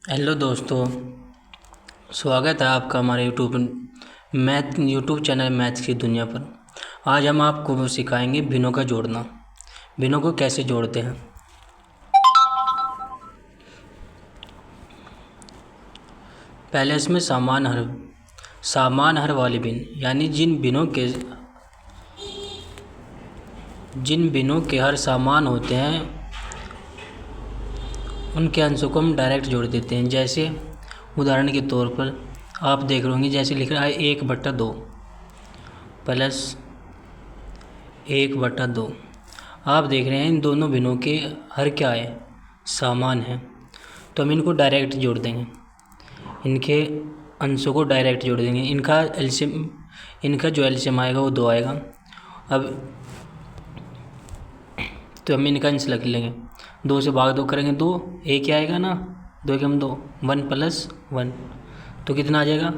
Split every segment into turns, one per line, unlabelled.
Hello दोस्तों। स्वागत है आपका हमारे यूट्यूब चैनल मैथ्स की दुनिया पर। आज हम आपको सिखाएंगे भिन्नों का जोड़ना। भिन्नों को कैसे जोड़ते हैं। पहले इसमें समान हर वाले भिन्न, यानी जिन भिन्नों के हर समान होते हैं उनके अंशों को हम डायरेक्ट जोड़ देते हैं। जैसे उदाहरण के तौर पर आप देख रहे होंगे, जैसे लिख रहा है 1/2 प्लस 1/2। आप देख रहे हैं इन दोनों भिन्नों के हर क्या है, समान है, तो हम इनको डायरेक्ट जोड़ देंगे। इनके अंशों को डायरेक्ट जोड़ देंगे। इनका जो एलसीएम आएगा वो 2 आएगा। अब तो हम इनका अंश लिख लेंगे। 2 से भाग 2 करेंगे 2, एक ही आएगा ना, 2 के हम 2, 1 + 1 तो कितना आ जाएगा,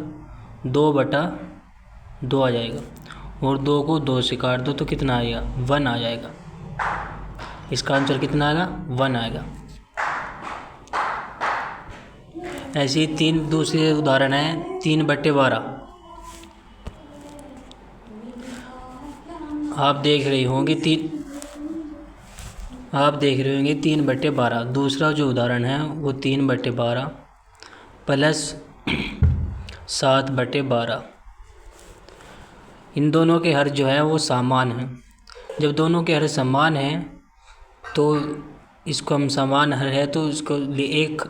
2/2 आ जाएगा। और 2 को 2 से काट दो तो कितना आएगा, 1 आ जाएगा। इसका आंसर कितना आएगा, 1 आएगा। ऐसे ही 3 दूसरे उदाहरण है 3/12। आप देख रहे होंगे 3/12। दूसरा जो उदाहरण है वो 3/12 प्लस 7/12। इन दोनों के हर जो है वो समान है। जब दोनों के हर समान हैं तो इसको हम समान हर है तो इसको एक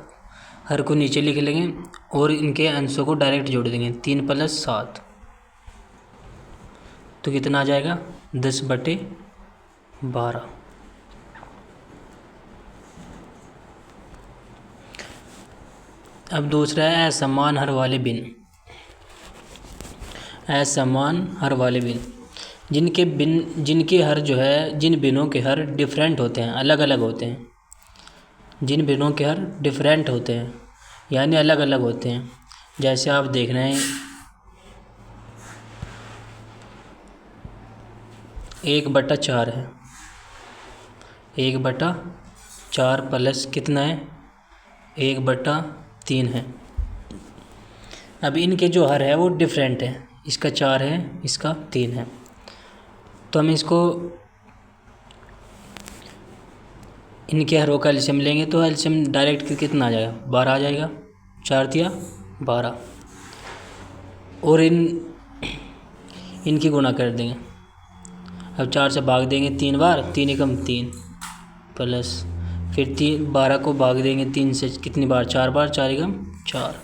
हर को नीचे लिख लेंगे और इनके अंशों को डायरेक्ट जोड़ देंगे। 3 + 7 तो कितना आ जाएगा, 10/12। अब दूसरा है असमान हर वाले भिन्न। असमान हर वाले भिन्न जिनके हर जो है, जिन भिन्नों के हर डिफरेंट होते हैं, अलग अलग होते हैं। जिन भिन्नों के हर डिफरेंट होते हैं यानी अलग अलग होते हैं। जैसे आप देख रहे हैं 1/4 है, 1/4 प्लस कितना है, 1/3 है। अब इनके जो हर है वो डिफरेंट है, इसका 4 है, इसका 3 है। तो हम इसको इनके हरों का एलसीएम लेंगे तो एलसीएम डायरेक्ट कितना आ जाएगा, 12 आ जाएगा। 4 × 12 और इनकी गुणा कर देंगे। अब 4 से भाग देंगे 3 बार, 3 × 3 प्लस फिर 12 को भाग देंगे 3 से कितनी बार, 4 बार, 4 × 4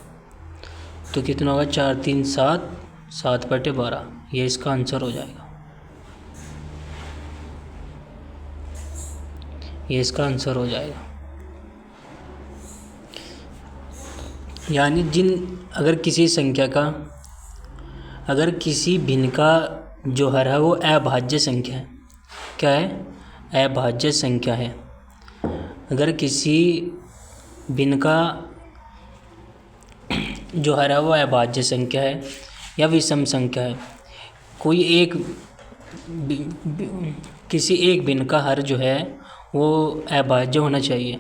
तो कितना होगा, 4 × 3 = 7, 7/12। ये इसका आंसर हो जाएगा। ये इसका आंसर हो जाएगा। यानी अगर किसी भिन्न का जो हर है वो अभाज्य संख्या है। क्या है, अभाज्य संख्या है। अगर किसी भिन्न का जो हर है वो अभाज्य संख्या है या विषम संख्या है, किसी एक भिन्न का हर जो है वो अभाज्य होना चाहिए,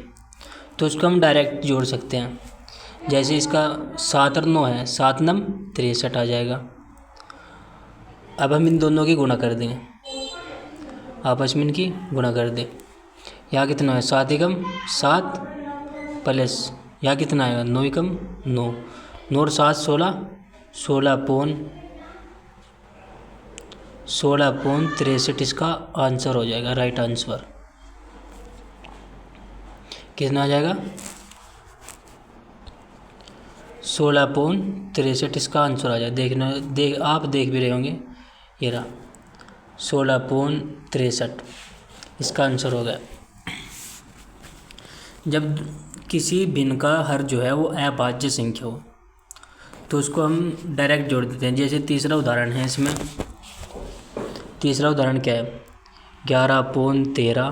तो उसको हम डायरेक्ट जोड़ सकते हैं। जैसे इसका 7 और 9 है, 7 × 9 = 63 आ जाएगा। अब हम इन दोनों की गुणा कर देंगे, आपस में इनकी गुणा कर दें। यहाँ कितना है, 7 × 7 प्लस यहाँ कितना आएगा, 9 × 9, 9 और 7 16, 16/63 इसका आंसर हो जाएगा। राइट आंसर कितना आ जाएगा, 16/63 इसका आंसर आ जाएगा। आप देख भी रहे होंगे, ये रहा 16/63 इसका आंसर हो गया। जब किसी भिन्न का हर जो है वो अभाज्य संख्या हो तो उसको हम डायरेक्ट जोड़ देते हैं। जैसे तीसरा उदाहरण है, इसमें तीसरा उदाहरण क्या है, 11/13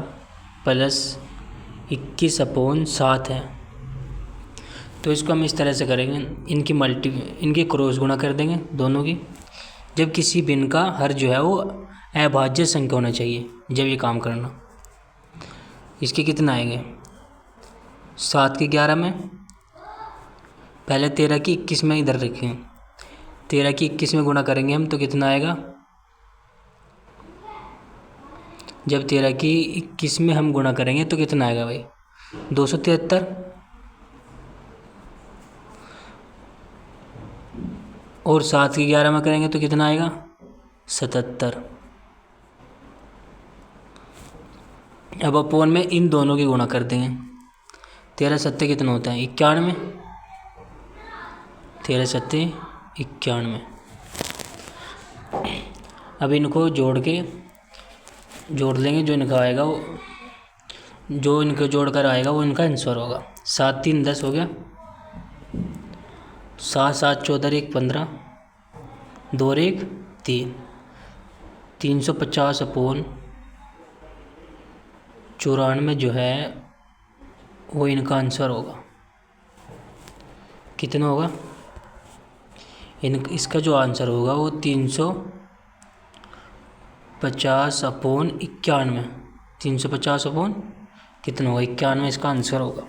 प्लस 21/7 है। तो इसको हम इस तरह से करेंगे, इनकी क्रॉस गुणा कर देंगे दोनों की। जब किसी भिन्न का हर जो है वो अभाज्य संख्या होना चाहिए, जब ये काम करना। इसके कितना आएंगे, 7 के 11 में पहले 13 की 21 में इधर रखें, 13 की 21 में गुणा करेंगे हम तो कितना आएगा, जब 13 की 21 में हम गुणा करेंगे तो कितना आएगा भाई, 273। और 7 की 11 में करेंगे तो कितना आएगा, 77। अब अपोन में इन दोनों की गुणा कर देंगे, 13 सत्ते कितना होता है, 91। 13 सत्ते 91। अब इनको जोड़ लेंगे, जो इनका आएगा वो, जो इनको जोड़ कर आएगा वो इनका आंसर होगा। 7 3 10 हो गया, 7 7 14 1 15, 2 और 1 3, 350 अपोन 94 जो है वो इनका आंसर होगा। कितना होगा, इसका जो आंसर होगा वो 350 अपोन 91, 350 अपोन कितना होगा, 91 इसका आंसर होगा।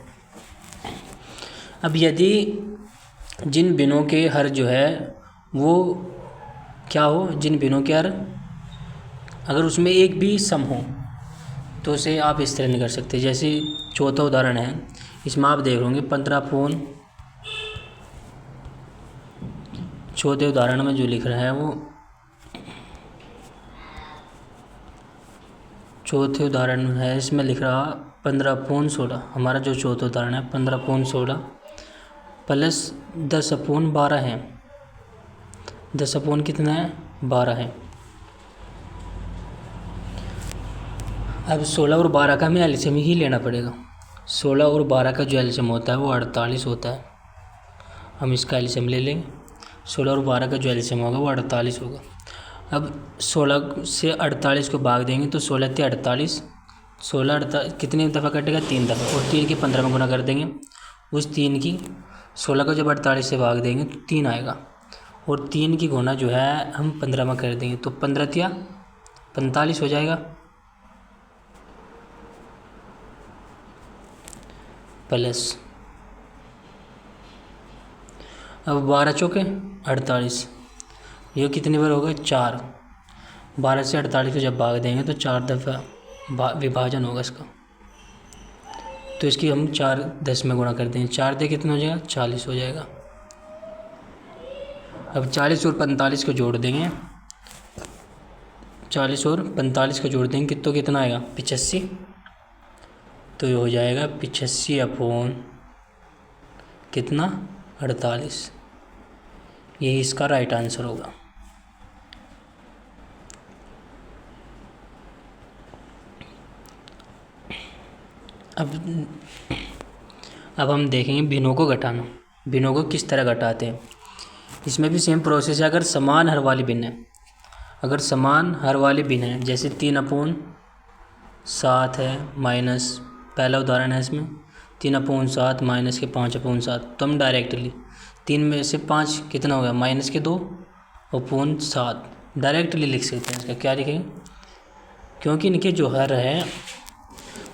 अब यदि जिन बिनों के हर जो है वो क्या हो, जिन बिनों के हर अगर उसमें एक भी सम हो तो उसे आप इस तरह नहीं कर सकते। जैसे चौथा उदाहरण है, इसमें आप देख होंगे 15 अपोन, चौथे उदाहरण में जो लिख रहा है वो, चौथे उदाहरण है इसमें लिख रहा 15/16। हमारा जो चौथा उदाहरण है 15/16 प्लस 10/12 है, 10 अपोन कितना है, 12 है। अब 16 और 12 का हमें एलसीएम ही लेना पड़ेगा। 16 और 12 का जो एलसीएम होता है वो 48 होता है। हम इसका एलसीएम ले लेंगे, 16 और 12 का जो एलसीएम होगा वो 48 होगा। अब 16 से 48 को भाग देंगे तो 16 × 48, 16 कितनी दफ़ा कटेगा, 3 दफ़ा, और 3 की 15 में गुना कर देंगे। उस 3 की 16 को जब 48 से भाग देंगे तो 3 आएगा, और 3 की गुना जो है हम 15 में कर देंगे तो 15 × 45 हो जाएगा, प्लस अब 12 चौके 48, ये कितनी बार होगा, 4। 12 से 48 को जब भाग देंगे तो 4 दफ़ा विभाजन होगा इसका, तो इसकी हम 4 10 में गुणा कर देंगे, 4 दे कितना हो जाएगा, 40 हो जाएगा। अब 40 और 45 को जोड़ देंगे, 40 और 45 को जोड़ देंगे तो कितना आएगा, 85। तो ये हो जाएगा 85 अपोन कितना, 48। यही इसका राइट आंसर होगा। अब हम देखेंगे भिन्नों को घटाना, भिन्नों को किस तरह घटाते हैं। इसमें भी सेम प्रोसेस है। अगर समान हर वाली भिन्न है, अगर समान हर वाली भिन्न है, जैसे 3/7 है माइनस, पहला उदाहरण है इसमें 3/7 माइनस के 5/7, तो हम डायरेक्टली 3 में से 5 कितना हो गया, माइनस के 2/7 डायरेक्टली लिख सकते हैं। इसका क्या लिखेंगे, क्योंकि इनके जो हर है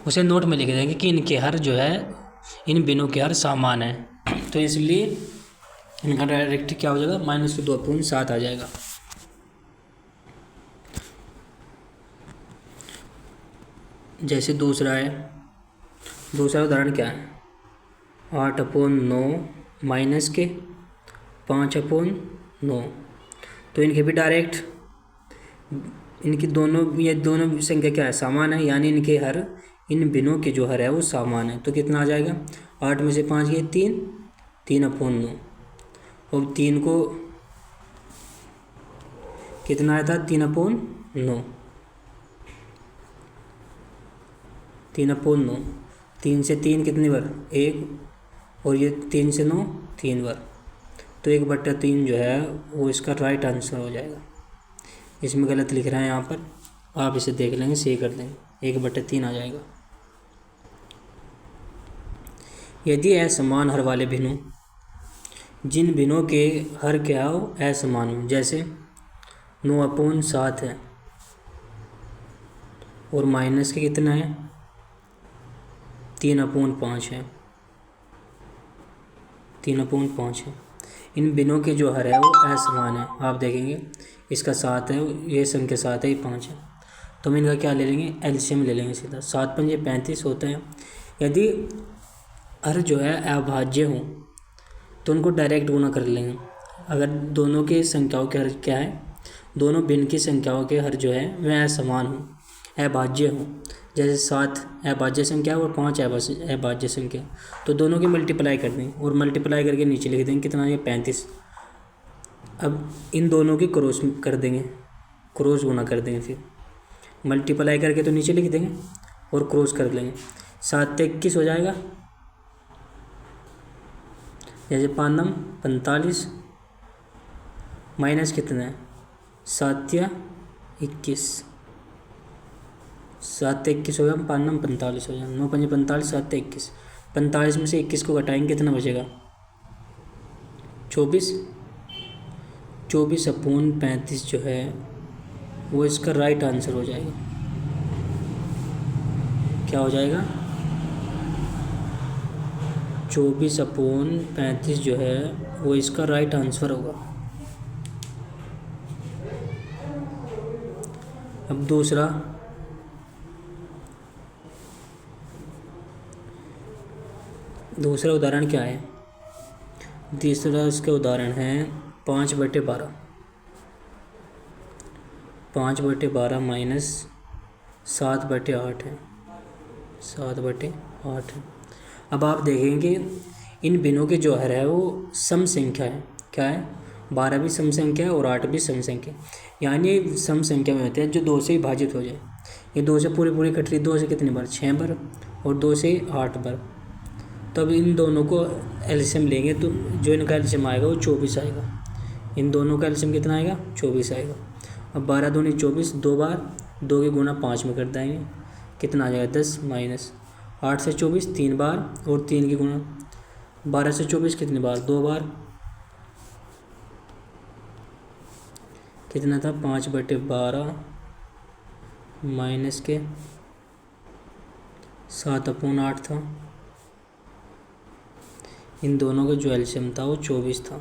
उसे नोट में लिख देंगे कि इनके हर जो है इन बिनों के हर समान है, तो इसलिए इनका डायरेक्ट क्या हो जाएगा, माइनस के 2/7 आ जाएगा। जैसे दूसरा उदाहरण क्या है, 8/9 माइनस के 5/9, तो इनके भी डायरेक्ट, इनकी ये दोनों संख्या क्या है, समान है, यानी इनके हर, इन बिनों के जो हर है वो समान है। तो कितना आ जाएगा, 8 में से 5 गए 3, 3/9, और 3 को कितना आया था, 3/9, 3/9, 3 से 3 कितनी बार, 1, और ये 3 से 9 3 बार, तो 1/3 जो है वो इसका राइट आंसर हो जाएगा। इसमें गलत लिख रहा है यहाँ पर, आप इसे देख लेंगे, सही कर देंगे, 1/3 आ जाएगा। यदि असमान हर वाले भिन्नों, जिन भिन्नों के हर क्या हो असमान हो, जैसे 9/7 है और माइनस के कितना है, 3/5 है, 3/5 है। इन बिनों के जो हर है वो असमान है। आप देखेंगे इसका 7 है, ये संख्या 7 है, ये 5 है, तो हम इनका क्या ले लेंगे, एलसीएम ले लेंगे सीधा। 7×5 35 होता है। यदि हर जो है अभाज्य हो तो उनको डायरेक्ट गुना कर लेंगे। अगर दोनों की संख्याओं के हर क्या है, दोनों भिन्न की संख्याओं के हर जो है वह असमान हो, अभाज्य हो। जैसे 7 अभाज्य संख्या है और 5 अभाज्य संख्या, तो दोनों की मल्टीप्लाई कर देंगे और मल्टीप्लाई करके नीचे लिख देंगे कितना, ये 35। अब इन दोनों की क्रॉस कर देंगे, क्रॉस गुना कर देंगे, फिर मल्टीप्लाई करके तो नीचे लिख देंगे और क्रॉस कर लेंगे। 7 × 21 हो जाएगा। जैसे 5×9 45 माइनस कितना है, 7 × 21, 7 × 21 हो गया, 5×9 45 हो जाएगा, 9×5 45, 7 × 21, 45 में से 21 को घटाएंगे कितना बचेगा, 24। 24/35 जो है वो इसका राइट आंसर हो जाएगा। क्या हो जाएगा, 24/35 जो है वो इसका राइट आंसर होगा। अब दूसरा उदाहरण क्या है, तीसरा इसका उदाहरण है 5/12। 5/12 माइनस 7/8 है, 7/8 है। अब आप देखेंगे इन बिनों के जो हर है वो सम संख्या है। क्या है, 12 भी सम संख्या है और 8 भी सम संख्या है। यानी सम संख्या में होते हैं जो 2 से विभाजित हो जाए। ये 2 से पूरी कट रही, 2 से कितनी बार, 6 बार, और 2 से 8 बार। तब इन दोनों को एलसीएम लेंगे तो जो इनका एलसीएम आएगा वो 24 आएगा। इन दोनों का एलसीएम कितना आएगा, 24 आएगा। अब 12 दूनी 24, 2 बार, 2 के गुना 5 में कर देंगे, कितना आ जाएगा 10, माइनस 8 से 24 3 बार, और 3 के गुना 12 से 24 कितनी बार, 2 बार, कितना था 5/12 माइनस के 7/8 था। इन दोनों का जो एलसीएम था वो 24 था।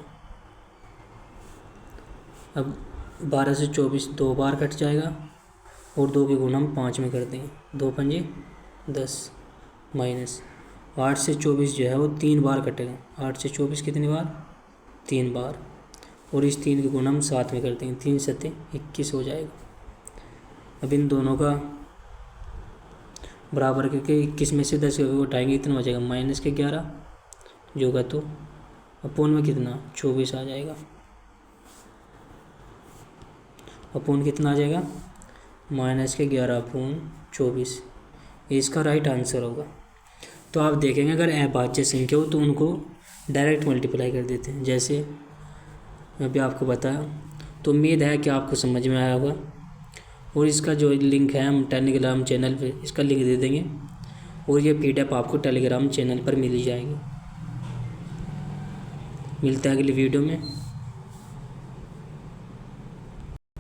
अब 12 से 24 2 बार कट जाएगा और 2 के गुना हम 5 में कर देंगे, 2×5 10, माइनस 8 से 24 जो है वो 3 बार कटेगा। 8 से 24 कितनी बार, 3 बार, और इस 3 के गुना हम 7 में कर देंगे, 3 7 21 हो जाएगा। अब इन दोनों का बराबर करके 21 में से 10 को उठाएंगे, कितना हो जाएगा, माइनस के 11 जो होगा, तो अपोन में कितना 24 आ जाएगा। अपोन कितना आ जाएगा, माइनस के 11/24। ये इसका राइट आंसर होगा। तो आप देखेंगे अगर अभाज्य संख्या हो तो उनको डायरेक्ट मल्टीप्लाई कर देते हैं, जैसे मैं भी आपको बताया। तो उम्मीद है कि आपको समझ में आया होगा। और इसका जो लिंक है हम टेलीग्राम चैनल पे इसका लिंक दे देंगे, और ये PDF आपको टेलीग्राम चैनल पर मिल जाएगी। मिलता है अगली वीडियो में।